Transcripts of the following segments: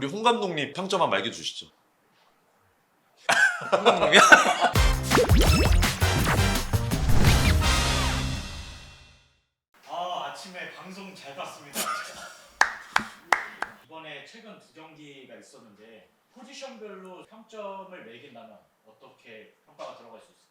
우리 홍 감독님 평점 한번 말겨주시죠. 홍감독이요? 아침에 방송 잘 봤습니다. 이번에 최근 두 경기가 있었는데 포지션별로 평점을 매긴다면 어떻게 평가가 들어갈 수 있을까요?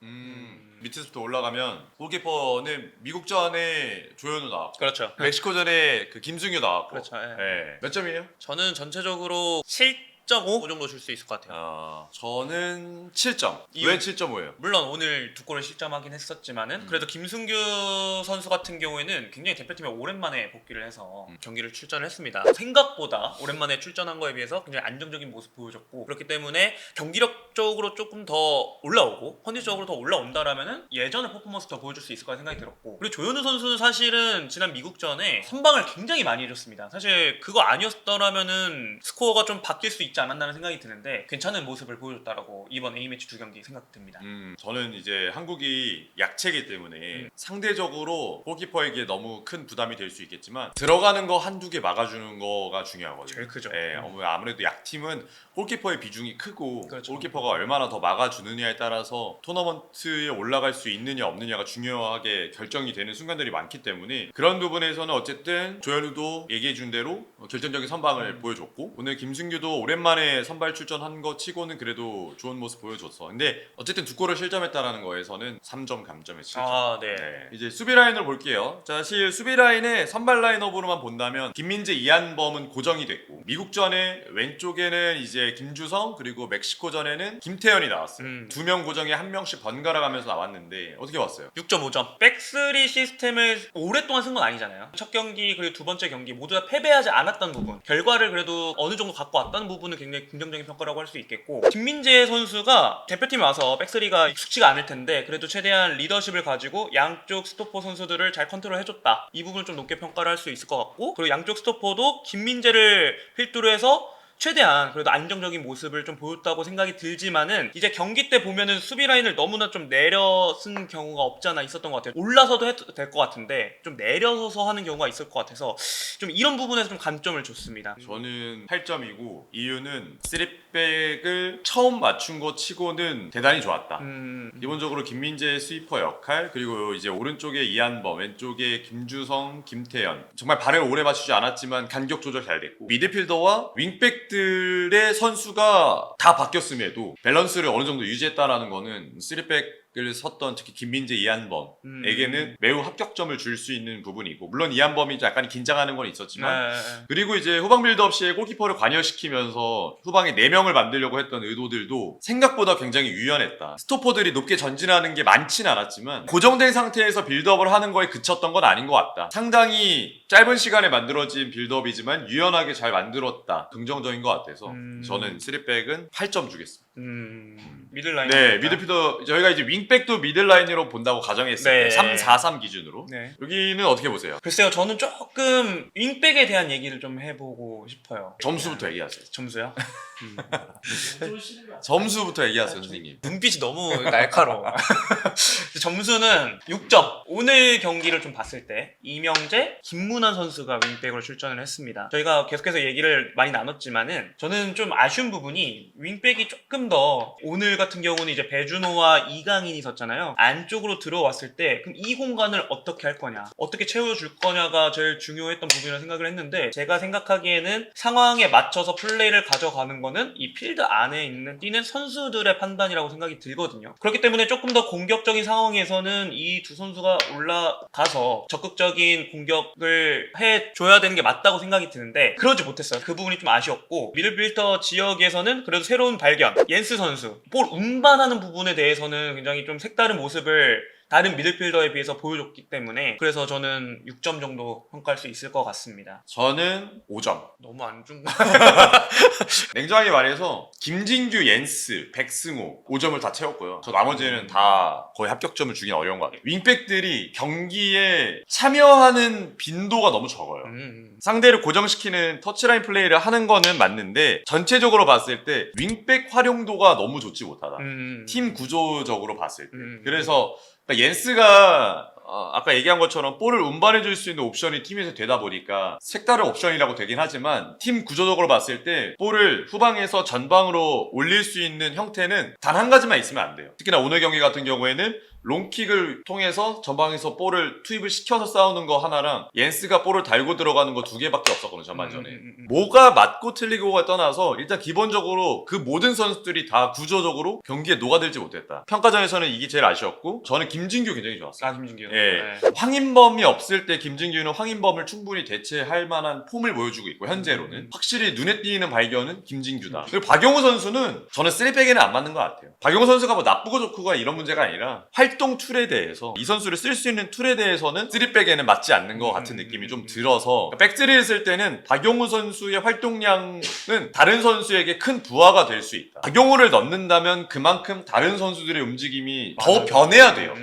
밑에서부터 올라가면 골키퍼는 미국전에 조현우 나왔고 그렇죠. 멕시코전에 그 김승규 나왔고 그렇죠. 예. 네. 몇 점이에요? 저는 전체적으로 7.5 정도 줄 수 있을 것 같아요. 저는 7점. 이유? 왜 7.5예요? 물론 오늘 두 골을 실점하긴 했었지만은 그래도 김승규 선수 같은 경우에는 굉장히 대표팀에 오랜만에 복귀를 해서 경기를 출전을 했습니다. 생각보다 오랜만에 출전한 거에 비해서 굉장히 안정적인 모습 보여줬고, 그렇기 때문에 경기력적으로 조금 더 올라오고 컨디션적으로 더 올라온다라면은 예전의 퍼포먼스 더 보여줄 수 있을 거라 생각이 들었고, 그리고 조현우 선수는 사실은 지난 미국전에 선방을 굉장히 많이 해줬습니다. 사실 그거 아니었더라면은 스코어가 좀 바뀔 수 있지 않았나는 생각이 드는데 괜찮은 모습을 보여줬다라고 이번 A매치 두 경기 생각됩니다. 저는 이제 한국이 약체이기 때문에 상대적으로 골키퍼에게 너무 큰 부담이 될 수 있겠지만 들어가는 거 한두 개 막아주는 거가 중요하거든요. 제일 크죠. 예, 아무래도 약팀은 골키퍼의 비중이 크고 그렇죠. 골키퍼가 얼마나 더 막아주느냐에 따라서 토너먼트에 올라갈 수 있느냐 없느냐가 중요하게 결정이 되는 순간들이 많기 때문에 그런 부분에서는 어쨌든 조현우도 얘기해준 대로 결정적인 선방을 보여줬고, 오늘 김승규도 오랜만에 선발 출전한 거 치고는 그래도 좋은 모습 보여줬어. 근데 어쨌든 두 골을 실점했다라는 거에서는 3점 감점에 7점. 네. 네. 이제 수비 라인을 볼게요. 자, 사실 수비 라인의 선발 라인업으로만 본다면 김민재, 이한범은 고정이 됐고, 미국전에 왼쪽에는 이제 김주성, 그리고 멕시코전에는 김태현이 나왔어요. 두 명 고정에 한 명씩 번갈아 가면서 나왔는데 어떻게 봤어요? 6.5점. 백스리 시스템을 오랫동안 쓴 건 아니잖아요. 첫 경기 그리고 두 번째 경기 모두 다 패배하지 않았던 부분, 결과를 그래도 어느 정도 갖고 왔다는 부분은 굉장히 긍정적인 평가라고 할 수 있겠고, 김민재 선수가 대표팀에 와서 백스리가 익숙치가 않을 텐데 그래도 최대한 리더십을 가지고 양쪽 스토퍼 선수들을 잘 컨트롤해줬다, 이 부분을 좀 높게 평가를 할 수 있을 것 같고, 그리고 양쪽 스토퍼도 김민재를 필두로 해서 최대한 그래도 안정적인 모습을 좀 보였다고 생각이 들지만은, 이제 경기 때 보면은 수비 라인을 너무나 좀 내려 쓴 경우가 없지 않아 있었던 것 같아요. 올라서도 해도 될 것 같은데 좀 내려서서 하는 경우가 있을 것 같아서 좀 이런 부분에서 좀 감점을 줬습니다. 저는 8점이고, 이유는 3백을 처음 맞춘 거 치고는 대단히 좋았다. 기본적으로 김민재의 스위퍼 역할, 그리고 이제 오른쪽에 이한범, 왼쪽에 김주성, 김태현, 정말 발을 오래 맞추지 않았지만 간격 조절 잘 됐고, 미드필더와 윙백들의 선수가 다 바뀌었음에도 밸런스를 어느 정도 유지했다라는 거는 3백을 섰던 특히 김민재, 이한범에게는 매우 합격점을 줄 수 있는 부분이고, 물론 이한범이 약간 긴장하는 건 있었지만 그리고 이제 후방 빌드업 시에 골키퍼를 관여시키면서 후방에 4명을 만들려고 했던 의도들도 생각보다 굉장히 유연했다. 스토퍼들이 높게 전진하는 게 많진 않았지만 고정된 상태에서 빌드업을 하는 거에 그쳤던 건 아닌 것 같다. 상당히 짧은 시간에 만들어진 빌드업이지만 유연하게 잘 만들었다. 긍정적인 것 같아서 저는 3백은 8점 주겠습니다. 미들라인. 네, 미드필더, 저희가 이제 윙백도 미들라인으로 본다고 가정했을 때 3-4-3 기준으로. 네. 여기는 어떻게 보세요? 글쎄요, 저는 조금 윙백에 대한 얘기를 좀 해보고 싶어요. 점수부터 얘기하세요. 점수요? 좋으시는 거 점수부터 얘기하세요, 선생님. 눈빛이 너무 날카로워. 점수는 6점. 오늘 경기를 좀 봤을 때 이명재, 김문환 선수가 윙백으로 출전을 했습니다. 저희가 계속해서 얘기를 많이 나눴지만은 저는 좀 아쉬운 부분이 윙백이 조금 더, 오늘 같은 경우는 이제 배준호와 이강인이 있었잖아요. 안쪽으로 들어왔을 때 그럼 이 공간을 어떻게 할 거냐, 어떻게 채워줄 거냐가 제일 중요했던 부분이라고 생각을 했는데, 제가 생각하기에는 상황에 맞춰서 플레이를 가져가는 거는 이 필드 안에 있는 뛰는 선수들의 판단이라고 생각이 들거든요. 그렇기 때문에 조금 더 공격적인 상황에서는 이 두 선수가 올라가서 적극적인 공격을 해줘야 되는 게 맞다고 생각이 드는데 그러지 못했어요. 그 부분이 좀 아쉬웠고, 미들필더 지역에서는 그래도 새로운 발견, 옌스 선수 볼 운반하는 부분에 대해서는 굉장히 좀 색다른 모습을 다른 미들필더에 비해서 보여줬기 때문에, 그래서 저는 6점 정도 평가할 수 있을 것 같습니다. 저는 5점. 너무 안 준. 냉정하게 말해서 김진규, 옌스, 백승호 5점을 다 채웠고요. 저 나머지는 다 거의 합격점을 주긴 어려운 것 같아요. 윙백들이 경기에 참여하는 빈도가 너무 적어요. 상대를 고정시키는 터치라인 플레이를 하는 거는 맞는데 전체적으로 봤을 때 윙백 활용도가 너무 좋지 못하다. 팀 구조적으로 봤을 때. 그래서 그러니까 옌스가 아까 얘기한 것처럼 볼을 운반해줄 수 있는 옵션이 팀에서 되다 보니까 색다른 옵션이라고 되긴 하지만 팀 구조적으로 봤을 때 볼을 후방에서 전방으로 올릴 수 있는 형태는 단 한 가지만 있으면 안 돼요. 특히나 오늘 경기 같은 경우에는 롱킥을 통해서 전방에서 볼을 투입을 시켜서 싸우는 거 하나랑 옌스가 볼을 달고 들어가는 거 2개밖에 없었거든요, 전반전에. 뭐가 맞고 틀리고가 떠나서 일단 기본적으로 그 모든 선수들이 다 구조적으로 경기에 녹아들지 못했다. 평가전에서는 이게 제일 아쉬웠고 저는 김진규 굉장히 좋았어요. 김진규. 예. 황인범이 없을 때 김진규는 황인범을 충분히 대체할 만한 폼을 보여주고 있고 현재로는 확실히 눈에 띄는 발견은 김진규다. 그리고 박용우 선수는 저는 3백에는 안 맞는 것 같아요. 박용우 선수가 뭐 나쁘고 좋고가 이런 문제가 아니라 활동 툴에 대해서 이 선수를 쓸 수 있는 툴에 대해서는 3백에는 맞지 않는 것 같은 느낌이 좀 들어서 백스리를 쓸 때는 박용우 선수의 활동량은 다른 선수에게 큰 부하가 될 수 있다. 박용우를 넣는다면 그만큼 다른 선수들의 움직임이 더 변해야 돼요.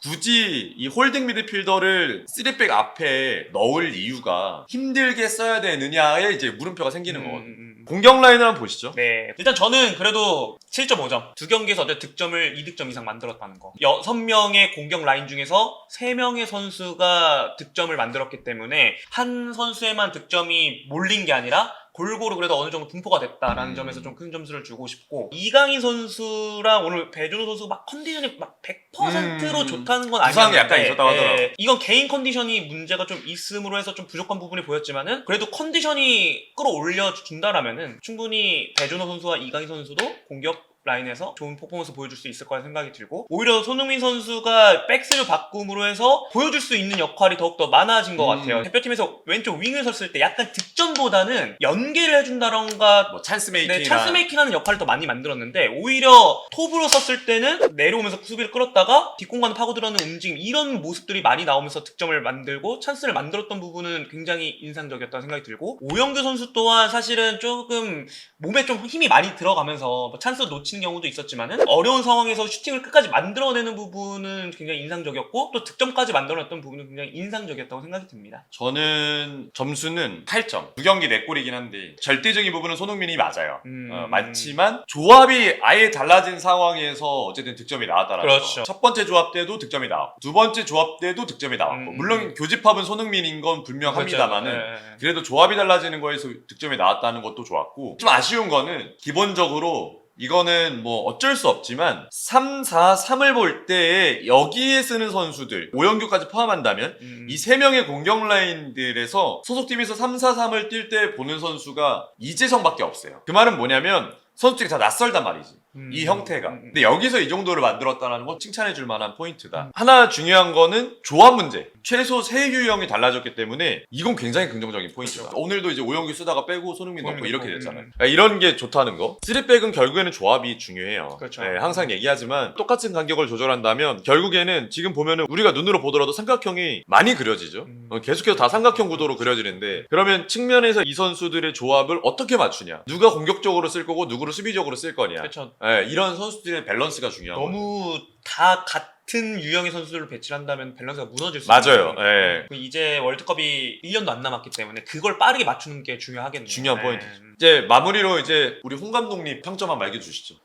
굳이 이 홀딩 미드필더를 3백 앞에 넣을 이유가 힘들게 써야 되느냐에 이제 물음표가 생기는 거거든요. 공격 라인을 한번 보시죠. 네. 일단 저는 그래도 7.5점. 두 경기에서 어제 득점을 2득점 이상 만들었다는 거. 6명의 공격 라인 중에서 3명의 선수가 득점을 만들었기 때문에 한 선수에만 득점이 몰린 게 아니라 골고루 그래도 어느 정도 분포가 됐다라는 점에서 좀 큰 점수를 주고 싶고, 이강인 선수랑 오늘 배준호 선수 막 컨디션이 막 100%로 좋다는 건 부상이 아니었는데 약간 있었다고 하더라고요. 이건 개인 컨디션이 문제가 좀 있음으로 해서 좀 부족한 부분이 보였지만은 그래도 컨디션이 끌어올려 준다라면은 충분히 배준호 선수와 이강인 선수도 공격 라인에서 좋은 퍼포먼스 보여줄 수 있을 거라는 생각이 들고, 오히려 손흥민 선수가 백스를 바꿈으로 해서 보여줄 수 있는 역할이 더욱더 많아진 것 같아요. 대표팀에서 왼쪽 윙을 섰을 때 약간 득점보다는 연계를 해준다던가 뭐 찬스 메이킹이나 네, 찬스 메이킹하는 역할을 더 많이 만들었는데, 오히려 톱으로 섰을 때는 내려오면서 수비를 끌었다가 뒷공간을 파고들어는 움직임, 이런 모습들이 많이 나오면서 득점을 만들고 찬스를 만들었던 부분은 굉장히 인상적이었다는 생각이 들고, 오영규 선수 또한 사실은 조금 몸에 좀 힘이 많이 들어가면서 뭐 찬스 놓치는 경우도 있었지만은 어려운 상황에서 슈팅을 끝까지 만들어내는 부분은 굉장히 인상적이었고, 또 득점까지 만들어냈던 부분은 굉장히 인상적이었다고 생각이 듭니다. 저는 점수는 8점. 두 경기 4골이긴 한데 절대적인 부분은 손흥민이 맞아요. 맞지만 조합이 아예 달라진 상황에서 어쨌든 득점이 나왔다라는 그렇죠. 거. 첫 번째 조합 때도 득점이 나왔고 두 번째 조합 때도 득점이 나왔고 물론 교집합은 손흥민인 건 분명합니다만은 그렇죠. 그래도 조합이 달라지는 거에서 득점이 나왔다는 것도 좋았고, 좀 아쉬운 거는 기본적으로 이거는 뭐 어쩔 수 없지만 3, 4, 3을 볼 때 여기에 쓰는 선수들 오영규까지 포함한다면 이 3명의 공격 라인들에서 소속팀에서 3, 4, 3을 뛸 때 보는 선수가 이재성밖에 없어요. 그 말은 뭐냐면 선수들이 다 낯설단 말이지. 이 형태가. 근데 여기서 이 정도를 만들었다는 건 칭찬해줄 만한 포인트다. 하나 중요한 거는 조합 문제. 최소 3유형이 달라졌기 때문에 이건 굉장히 긍정적인 포인트다. 오늘도 이제 오영규 쓰다가 빼고 손흥민 넣고 이렇게 됐잖아요. 그러니까 이런 게 좋다는 거. 3백은 결국에는 조합이 중요해요. 그렇죠. 네, 항상 얘기하지만 똑같은 간격을 조절한다면 결국에는 지금 보면은 우리가 눈으로 보더라도 삼각형이 많이 그려지죠. 계속해서 다 삼각형 구도로 그려지는데, 그러면 측면에서 이 선수들의 조합을 어떻게 맞추냐, 누가 공격적으로 쓸 거고 누구를 수비적으로 쓸 거냐. 그렇죠. 네, 이런 선수들의 밸런스가 중요한 거죠. 너무 다 같은 유형의 선수들을 배치를 한다면 밸런스가 무너질 수 맞아요. 있는 예. 이제 월드컵이 1년도 안 남았기 때문에 그걸 빠르게 맞추는 게 중요하겠네요. 중요한 포인트. 이제 마무리로 이제 우리 홍 감독님 평점 한번 말해주시죠.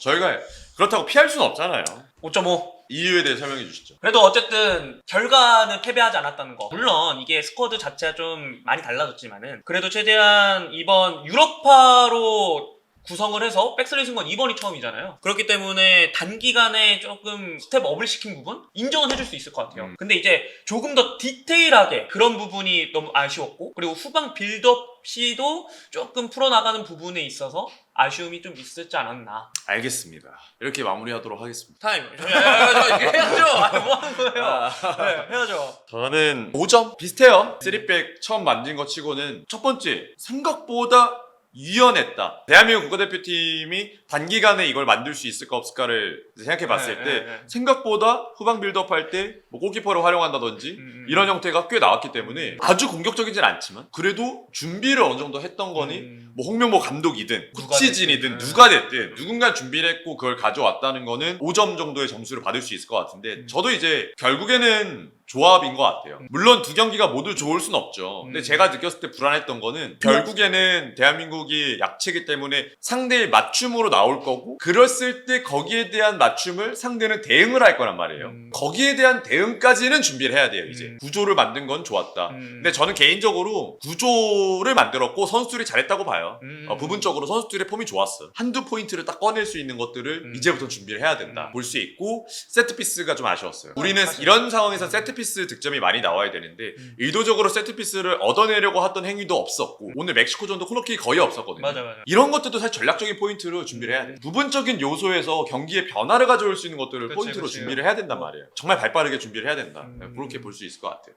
저희가 그렇다고 피할 수는 없잖아요. 5.5. 이유에 대해 설명해 주시죠. 그래도 어쨌든 결과는 패배하지 않았다는 거. 물론 이게 스쿼드 자체가 좀 많이 달라졌지만은 그래도 최대한 이번 유럽파로 구성을 해서 백스를 쓴 건 이번이 처음이잖아요. 그렇기 때문에 단기간에 조금 스텝업을 시킨 부분 인정은 해줄 수 있을 것 같아요. 근데 이제 조금 더 디테일하게 그런 부분이 너무 아쉬웠고, 그리고 후방 빌드업 시도 조금 풀어나가는 부분에 있어서 아쉬움이 좀 있었지 않았나. 알겠습니다. 이렇게 마무리하도록 하겠습니다. 타임. 해야죠. 뭐 하는 거예요? 네, 해야죠. 저는 5점 비슷해요. 3백 처음 만진 것 치고는 첫 번째, 생각보다 유연했다. 대한민국 국가대표팀이 단기간에 이걸 만들 수 있을까 없을까를 생각해 봤을 때 생각보다 후방 빌드업 할 때 뭐 골키퍼를 활용한다든지 이런 형태가 꽤 나왔기 때문에 아주 공격적이진 않지만 그래도 준비를 어느 정도 했던 거니 뭐 홍명보 감독이든 구치진이든 누가 됐든 누군가 준비를 했고 그걸 가져왔다는 거는 5점 정도의 점수를 받을 수 있을 것 같은데, 저도 이제 결국에는 조합인 것 같아요. 물론 두 경기가 모두 좋을 순 없죠. 근데 제가 느꼈을 때 불안했던 거는 결국에는 대한민국이 약체기 때문에 상대의 맞춤으로 나올 거고 그랬을 때 거기에 대한 맞춤을 상대는 대응을 할 거란 말이에요. 거기에 대한 대응까지는 준비를 해야 돼요. 이제 구조를 만든 건 좋았다. 근데 저는 개인적으로 구조를 만들었고 선수들이 잘했다고 봐요. 부분적으로 선수들의 폼이 좋았어. 한두 포인트를 딱 꺼낼 수 있는 것들을 이제부터 준비를 해야 된다. 볼 수 있고 세트피스가 좀 아쉬웠어요. 우리는 이런 상황에서 세트피스 득점이 많이 나와야 되는데 의도적으로 세트피스를 얻어내려고 했던 행위도 없었고 오늘 멕시코전도 코너킥이 거의 없었거든요. 맞아. 이런 것들도 사실 전략적인 포인트로 준비를 해야 돼. 부분적인 요소에서 경기에 변화를 가져올 수 있는 것들을 포인트로 준비를 해야 된단 말이에요. 정말 발빠르게 준비를 해야 된다. 그렇게 볼 수 있을 것 같아요.